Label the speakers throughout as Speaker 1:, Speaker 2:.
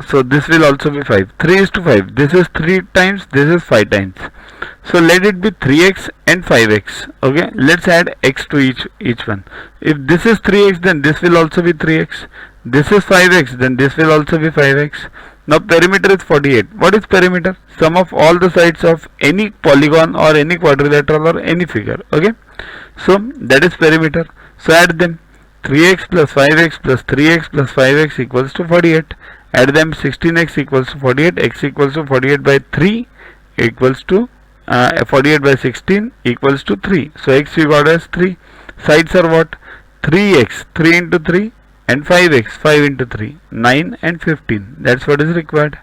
Speaker 1: So this will also be 5. 3 is to 5. This is 3 times, this is 5 times. So let it be 3x and 5x. Okay, let's add x to each one. If this is 3x, then this will also be 3x. This is 5x, then this will also be 5x. Now perimeter is 48. What is perimeter? Sum of all the sides of any polygon or any quadrilateral or any figure. Okay, so that is perimeter. So add them. 3x plus 5x plus 3x plus 5x equals to 48. Add them. 16x equals to 48. X equals to 48 by 3 equals to 48 by 16 equals to 3. So x we got as 3. Sides are what? 3x, 3 into 3, and 5x, 5 into 3, 9 and 15. That's what is required.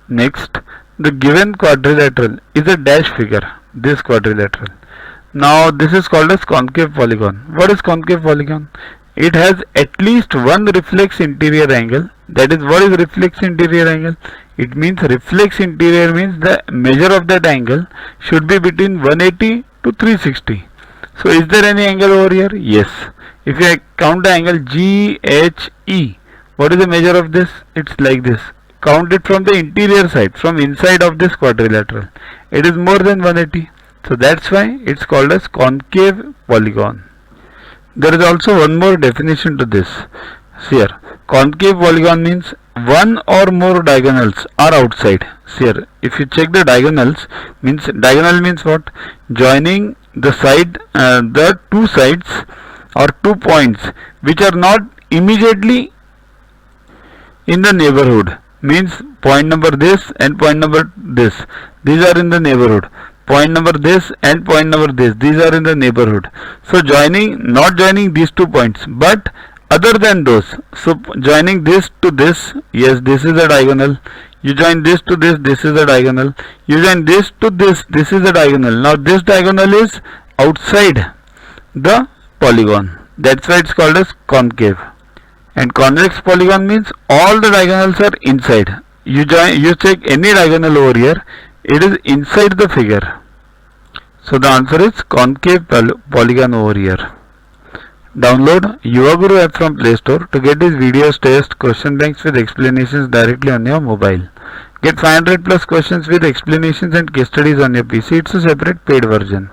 Speaker 1: Next, the given quadrilateral is a dash figure. This quadrilateral. Now this is called as concave polygon. What is concave polygon? It has at least one reflex interior angle. That is, what is reflex interior angle? It means reflex interior means the measure of that angle should be between 180 to 360. So is there any angle over here? Yes. If I count the angle GHE, what is the measure of this? It's like this. Count it from the interior side, from inside of this quadrilateral. It is more than 180. So that's why it's called as concave polygon. There is also one more definition to this. See here, concave polygon means one or more diagonals are outside. See here, if you check the diagonals, diagonal means what? Joining the side, the two sides or 2 points which are not immediately in the neighborhood. Means point number this and point number this. These are in the neighborhood. Point number this and point number this. These are in the neighborhood. So not joining these 2 points, but other than those. So joining this to this, yes, this is a diagonal. You join this to this, this is a diagonal. You join this to this, this is a diagonal. Now this diagonal is outside the polygon. That's why it's called as concave. And convex polygon means all the diagonals are inside. You check any diagonal over here, it is inside the figure. So the answer is concave polygon over here. Download Yuva app from Play Store to get these videos, tests, question banks with explanations directly on your mobile. Get 500 plus questions with explanations and case studies on your PC. It's a separate paid version.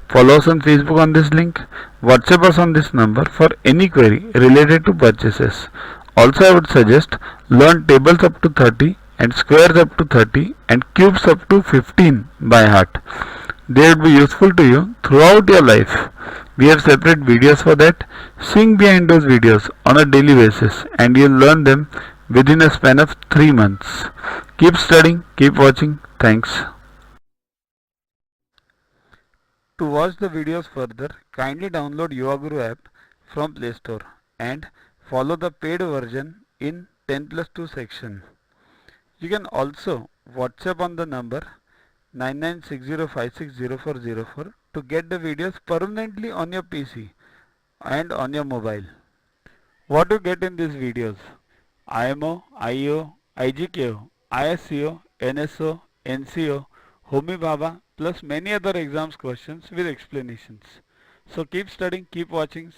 Speaker 1: Follow us on Facebook on this link. WhatsApp us on this number for any query related to purchases. Also, I would suggest learn tables up to 30 and squares up to 30 and cubes up to 15 by heart. They would be useful to you throughout your life. We have separate videos for that. Sing behind those videos on a daily basis and you'll learn them within a span of 3 months. Keep studying, keep watching. Thanks. To watch the videos further, kindly download Yuva app from Play Store and follow the paid version in 10+2 section. You can also WhatsApp on the number 9960560404 to get the videos permanently on your PC and on your mobile. What you get in these videos? IMO, IO, IGKO, ISCO, NSO, NCO, Homi Bhabha plus many other exams questions with explanations. So keep studying, keep watching.